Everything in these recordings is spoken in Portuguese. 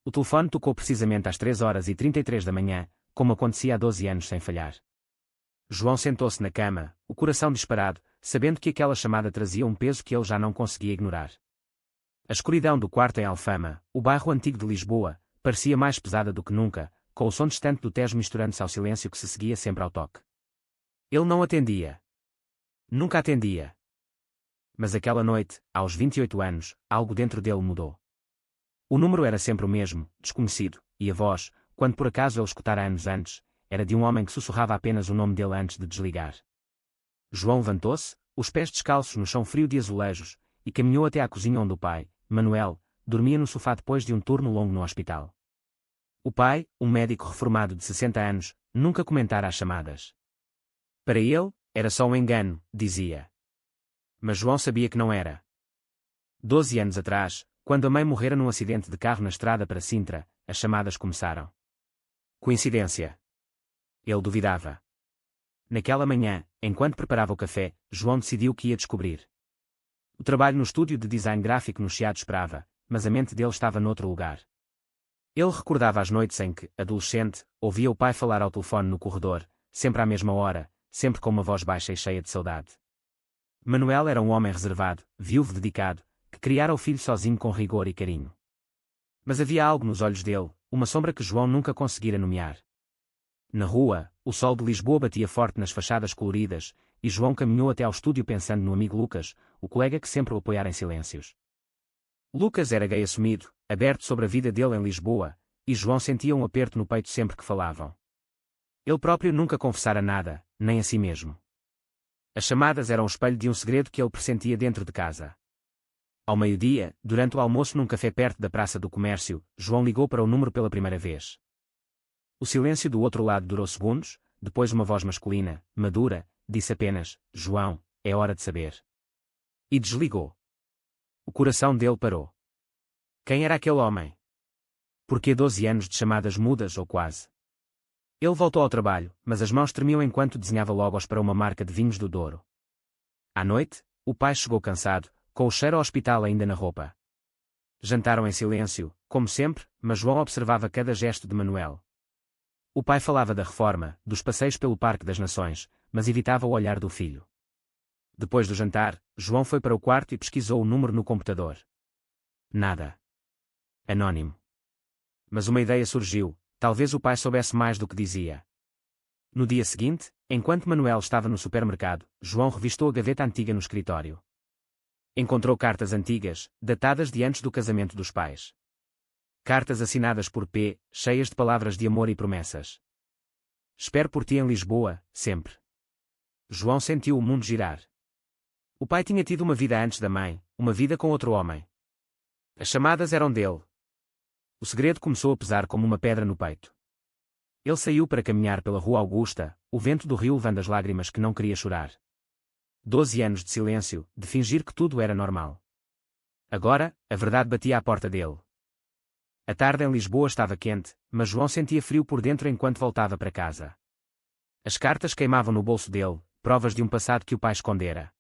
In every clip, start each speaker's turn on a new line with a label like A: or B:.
A: O telefone tocou precisamente às 3h33 da manhã, como acontecia há 12 anos sem falhar. João sentou-se na cama, o coração disparado, sabendo que aquela chamada trazia um peso que ele já não conseguia ignorar. A escuridão do quarto em Alfama, o bairro antigo de Lisboa, parecia mais pesada do que nunca, com o som distante do Tejo misturando-se ao silêncio que se seguia sempre ao toque. Ele não atendia. Nunca atendia. Mas aquela noite, aos 28 anos, algo dentro dele mudou. O número era sempre o mesmo, desconhecido, e a voz, quando por acaso ele escutara anos antes, era de um homem que sussurrava apenas o nome dele antes de desligar. João levantou-se, os pés descalços no chão frio de azulejos, e caminhou até à cozinha onde o pai, Manuel, dormia no sofá depois de um turno longo no hospital. O pai, um médico reformado de 60 anos, nunca comentara as chamadas. Para ele, era só um engano, dizia. Mas João sabia que não era. 12 anos atrás, quando a mãe morrera num acidente de carro na estrada para Sintra, as chamadas começaram. Coincidência? Ele duvidava. Naquela manhã, enquanto preparava o café, João decidiu que ia descobrir. O trabalho no estúdio de design gráfico no Chiado esperava, mas a mente dele estava noutro lugar. Ele recordava as noites em que, adolescente, ouvia o pai falar ao telefone no corredor, sempre à mesma hora, sempre com uma voz baixa e cheia de saudade. Manuel era um homem reservado, viúvo dedicado, que criara o filho sozinho com rigor e carinho. Mas havia algo nos olhos dele, uma sombra que João nunca conseguira nomear. Na rua, o sol de Lisboa batia forte nas fachadas coloridas, e João caminhou até ao estúdio pensando no amigo Lucas, o colega que sempre o apoiara em silêncios. Lucas era gay assumido, aberto sobre a vida dele em Lisboa, e João sentia um aperto no peito sempre que falavam. Ele próprio nunca confessara nada, nem a si mesmo. As chamadas eram o espelho de um segredo que ele pressentia dentro de casa. Ao meio-dia, durante o almoço num café perto da Praça do Comércio, João ligou para o número pela primeira vez. O silêncio do outro lado durou segundos, depois uma voz masculina, madura, disse apenas, João, é hora de saber. E desligou. O coração dele parou. Quem era aquele homem? Por que 12 anos de chamadas mudas ou quase? Ele voltou ao trabalho, mas as mãos tremiam enquanto desenhava logos para uma marca de vinhos do Douro. À noite, o pai chegou cansado, com o cheiro ao hospital ainda na roupa. Jantaram em silêncio, como sempre, mas João observava cada gesto de Manuel. O pai falava da reforma, dos passeios pelo Parque das Nações, mas evitava o olhar do filho. Depois do jantar, João foi para o quarto e pesquisou o número no computador. Nada. Anónimo. Mas uma ideia surgiu, talvez o pai soubesse mais do que dizia. No dia seguinte, enquanto Manuel estava no supermercado, João revistou a gaveta antiga no escritório. Encontrou cartas antigas, datadas de antes do casamento dos pais. Cartas assinadas por P, cheias de palavras de amor e promessas. Espero por ti em Lisboa, sempre. João sentiu o mundo girar. O pai tinha tido uma vida antes da mãe, uma vida com outro homem. As chamadas eram dele. O segredo começou a pesar como uma pedra no peito. Ele saiu para caminhar pela Rua Augusta, o vento do rio levando as lágrimas que não queria chorar. 12 anos de silêncio, de fingir que tudo era normal. Agora, a verdade batia à porta dele. A tarde em Lisboa estava quente, mas João sentia frio por dentro enquanto voltava para casa. As cartas queimavam no bolso dele, provas de um passado que o pai escondera.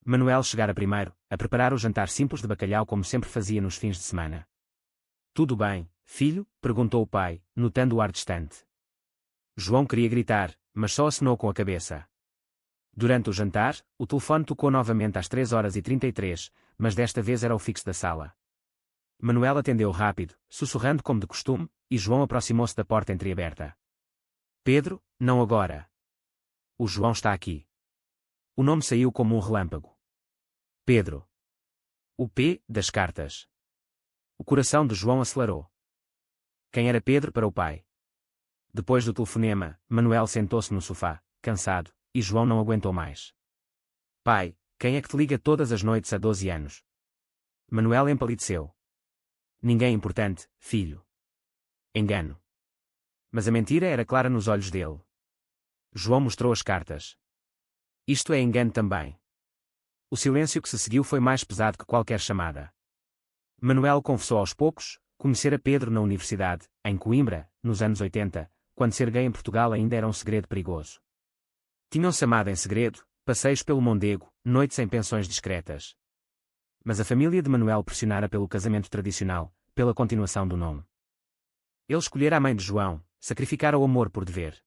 A: Manuel chegara primeiro, a preparar o jantar simples de bacalhau como sempre fazia nos fins de semana. Tudo bem, filho? Perguntou o pai, notando o ar distante. João queria gritar, mas só acenou com a cabeça. Durante o jantar, o telefone tocou novamente às 3h33, mas desta vez era o fixo da sala. Manuel atendeu rápido, sussurrando como de costume, e João aproximou-se da porta entreaberta. Pedro, não agora. O João está aqui. O nome saiu como um relâmpago. Pedro. O P, das cartas. O coração de João acelerou. Quem era Pedro para o pai? Depois do telefonema, Manuel sentou-se no sofá, cansado, e João não aguentou mais. Pai, quem é que te liga todas as noites há 12 anos? Manuel empalideceu. Ninguém importante, filho. Engano. Mas a mentira era clara nos olhos dele. João mostrou as cartas. Isto é engano também. O silêncio que se seguiu foi mais pesado que qualquer chamada. Manuel confessou aos poucos, conhecera Pedro na universidade, em Coimbra, nos anos 80, quando ser gay em Portugal ainda era um segredo perigoso. Tinham-se amado em segredo, passeios pelo Mondego, noites em pensões discretas. Mas a família de Manuel pressionara pelo casamento tradicional, pela continuação do nome. Ele escolhera a mãe de João, sacrificara o amor por dever.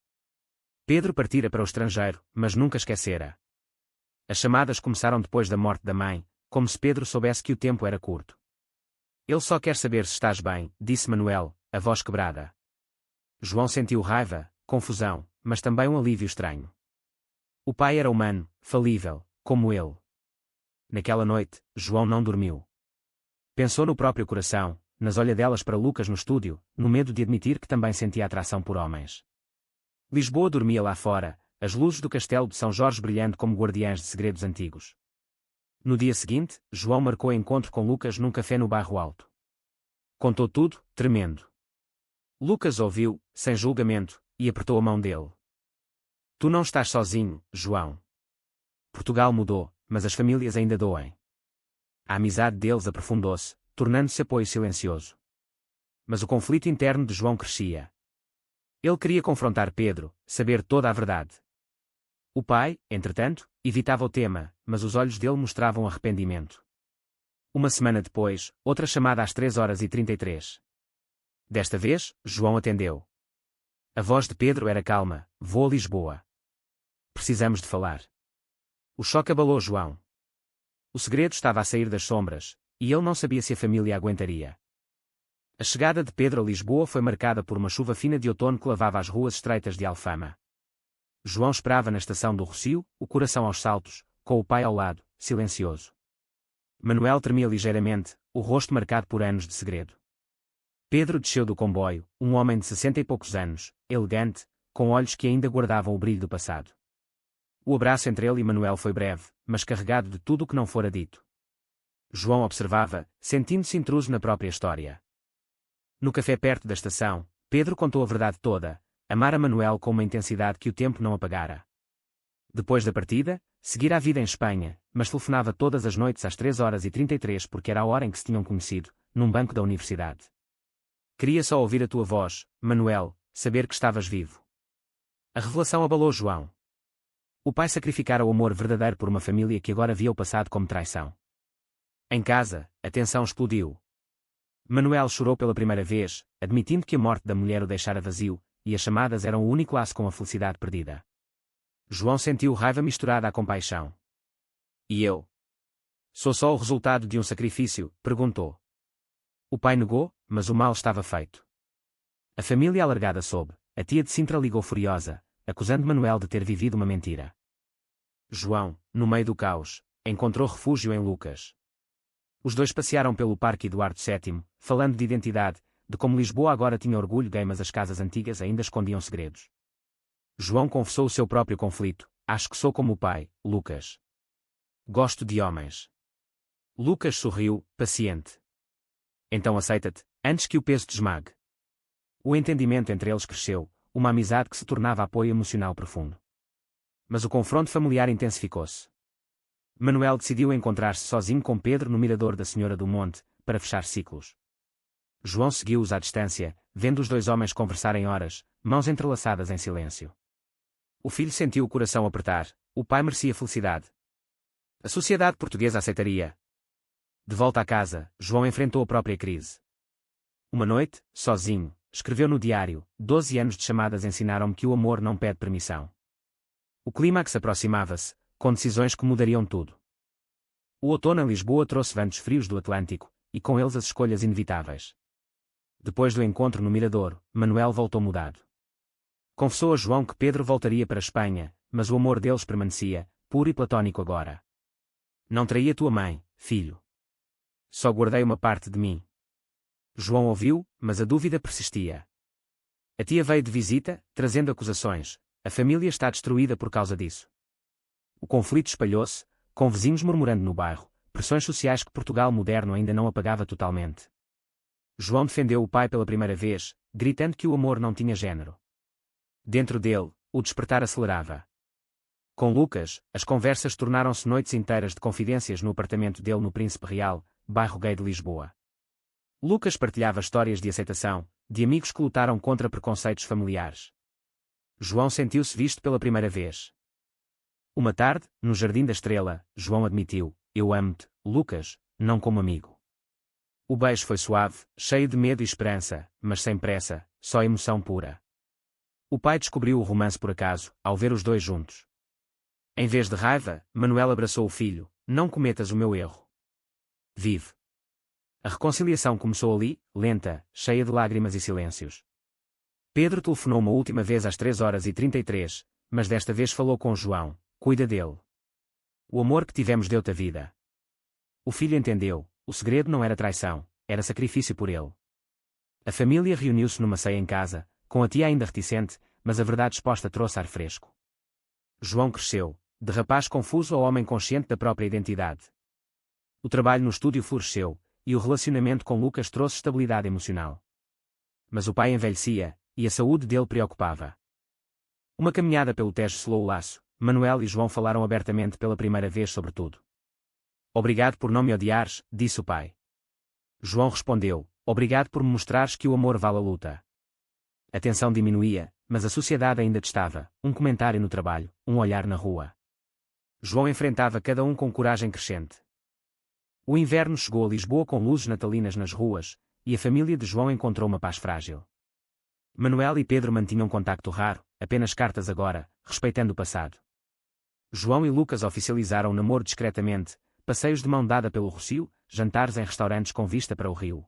A: Pedro partira para o estrangeiro, mas nunca esquecera. As chamadas começaram depois da morte da mãe, como se Pedro soubesse que o tempo era curto. Ele só quer saber se estás bem, disse Manuel, a voz quebrada. João sentiu raiva, confusão, mas também um alívio estranho. O pai era humano, falível, como ele. Naquela noite, João não dormiu. Pensou no próprio coração, nas olhadelas para Lucas no estúdio, no medo de admitir que também sentia atração por homens. Lisboa dormia lá fora, as luzes do castelo de São Jorge brilhando como guardiãs de segredos antigos. No dia seguinte, João marcou encontro com Lucas num café no Bairro Alto. Contou tudo, tremendo. Lucas ouviu, sem julgamento, e apertou a mão dele. Tu não estás sozinho, João. Portugal mudou, mas as famílias ainda doem. A amizade deles aprofundou-se, tornando-se apoio silencioso. Mas o conflito interno de João crescia. Ele queria confrontar Pedro, saber toda a verdade. O pai, entretanto, evitava o tema, mas os olhos dele mostravam arrependimento. Uma semana depois, outra chamada às 3h33. Desta vez, João atendeu. A voz de Pedro era calma: vou a Lisboa. Precisamos de falar. O choque abalou João. O segredo estava a sair das sombras, e ele não sabia se a família aguentaria. A chegada de Pedro a Lisboa foi marcada por uma chuva fina de outono que lavava as ruas estreitas de Alfama. João esperava na estação do Rossio, o coração aos saltos, com o pai ao lado, silencioso. Manuel tremia ligeiramente, o rosto marcado por anos de segredo. Pedro desceu do comboio, um homem de 60 e poucos anos, elegante, com olhos que ainda guardavam o brilho do passado. O abraço entre ele e Manuel foi breve, mas carregado de tudo o que não fora dito. João observava, sentindo-se intruso na própria história. No café perto da estação, Pedro contou a verdade toda, amara Manuel com uma intensidade que o tempo não apagara. Depois da partida, seguira a vida em Espanha, mas telefonava todas as noites às 3h33 porque era a hora em que se tinham conhecido, num banco da universidade. Queria só ouvir a tua voz, Manuel, saber que estavas vivo. A revelação abalou João. O pai sacrificara o amor verdadeiro por uma família que agora via o passado como traição. Em casa, a tensão explodiu. Manuel chorou pela primeira vez, admitindo que a morte da mulher o deixara vazio, e as chamadas eram o único laço com a felicidade perdida. João sentiu raiva misturada à compaixão. E eu? Sou só o resultado de um sacrifício? Perguntou. O pai negou, mas o mal estava feito. A família alargada soube. A tia de Sintra ligou furiosa, acusando Manuel de ter vivido uma mentira. João, no meio do caos, encontrou refúgio em Lucas. Os dois passearam pelo Parque Eduardo VII, falando de identidade, de como Lisboa agora tinha orgulho gay mas as casas antigas ainda escondiam segredos. João confessou o seu próprio conflito: acho que sou como o pai, Lucas. Gosto de homens. Lucas sorriu, paciente. Então aceita-te, antes que o peso te esmague. O entendimento entre eles cresceu, uma amizade que se tornava apoio emocional profundo. Mas o confronto familiar intensificou-se. Manuel decidiu encontrar-se sozinho com Pedro no mirador da Senhora do Monte, para fechar ciclos. João seguiu-os à distância, vendo os dois homens conversarem horas, mãos entrelaçadas em silêncio. O filho sentiu o coração apertar, o pai merecia felicidade. A sociedade portuguesa aceitaria. De volta à casa, João enfrentou a própria crise. Uma noite, sozinho, escreveu no diário: 12 anos de chamadas ensinaram-me que o amor não pede permissão. O clímax aproximava-se, com decisões que mudariam tudo. O outono em Lisboa trouxe ventos frios do Atlântico, e com eles as escolhas inevitáveis. Depois do encontro no Miradouro, Manuel voltou mudado. Confessou a João que Pedro voltaria para a Espanha, mas o amor deles permanecia, puro e platônico agora. Não traí a tua mãe, filho. Só guardei uma parte de mim. João ouviu, mas a dúvida persistia. A tia veio de visita, trazendo acusações. A família está destruída por causa disso. O conflito espalhou-se, com vizinhos murmurando no bairro, pressões sociais que Portugal moderno ainda não apagava totalmente. João defendeu o pai pela primeira vez, gritando que o amor não tinha género. Dentro dele, o despertar acelerava. Com Lucas, as conversas tornaram-se noites inteiras de confidências no apartamento dele no Príncipe Real, bairro gay de Lisboa. Lucas partilhava histórias de aceitação, de amigos que lutaram contra preconceitos familiares. João sentiu-se visto pela primeira vez. Uma tarde, no Jardim da Estrela, João admitiu: eu amo-te, Lucas, não como amigo. O beijo foi suave, cheio de medo e esperança, mas sem pressa, só emoção pura. O pai descobriu o romance por acaso, ao ver os dois juntos. Em vez de raiva, Manuel abraçou o filho: não cometas o meu erro. Vive. A reconciliação começou ali, lenta, cheia de lágrimas e silêncios. Pedro telefonou uma última vez às 3h33, mas desta vez falou com João: cuida dele. O amor que tivemos deu-te a vida. O filho entendeu: o segredo não era traição, era sacrifício por ele. A família reuniu-se numa ceia em casa, com a tia ainda reticente, mas a verdade exposta trouxe ar fresco. João cresceu, de rapaz confuso a homem consciente da própria identidade. O trabalho no estúdio floresceu, e o relacionamento com Lucas trouxe estabilidade emocional. Mas o pai envelhecia, e a saúde dele preocupava. Uma caminhada pelo Tejo selou o laço. Manuel e João falaram abertamente pela primeira vez sobre tudo. Obrigado por não me odiares, disse o pai. João respondeu: obrigado por me mostrares que o amor vale a luta. A tensão diminuía, mas a sociedade ainda testava, um comentário no trabalho, um olhar na rua. João enfrentava cada um com coragem crescente. O inverno chegou a Lisboa com luzes natalinas nas ruas, e a família de João encontrou uma paz frágil. Manuel e Pedro mantinham contacto raro, apenas cartas agora, respeitando o passado. João e Lucas oficializaram o namoro discretamente, passeios de mão dada pelo Rocio, jantares em restaurantes com vista para o rio.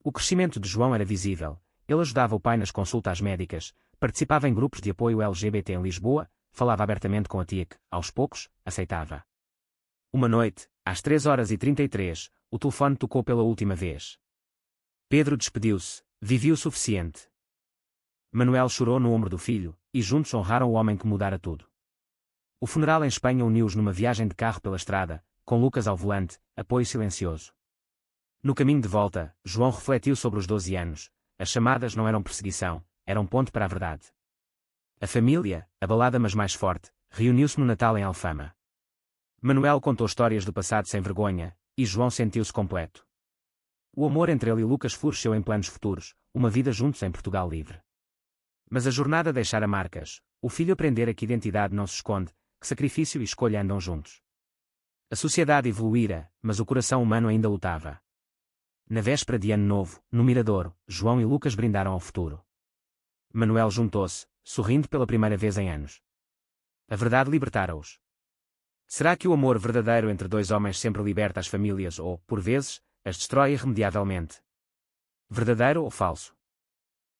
A: O crescimento de João era visível. Ele ajudava o pai nas consultas médicas, participava em grupos de apoio LGBT em Lisboa, falava abertamente com a tia que, aos poucos, aceitava. Uma noite, às 3h33, o telefone tocou pela última vez. Pedro despediu-se: vivi o suficiente. Manuel chorou no ombro do filho, e juntos honraram o homem que mudara tudo. O funeral em Espanha uniu-os numa viagem de carro pela estrada, com Lucas ao volante, apoio silencioso. No caminho de volta, João refletiu sobre os 12 anos. As chamadas não eram perseguição, eram ponto para a verdade. A família, abalada mas mais forte, reuniu-se no Natal em Alfama. Manuel contou histórias do passado sem vergonha, e João sentiu-se completo. O amor entre ele e Lucas floresceu em planos futuros, uma vida juntos em Portugal livre. Mas a jornada deixara marcas, o filho aprendera que identidade não se esconde, que sacrifício e escolha andam juntos. A sociedade evoluíra, mas o coração humano ainda lutava. Na véspera de Ano Novo, no Miradouro, João e Lucas brindaram ao futuro. Manuel juntou-se, sorrindo pela primeira vez em anos. A verdade libertara-os. Será que o amor verdadeiro entre dois homens sempre liberta as famílias ou, por vezes, as destrói irremediavelmente? Verdadeiro ou falso?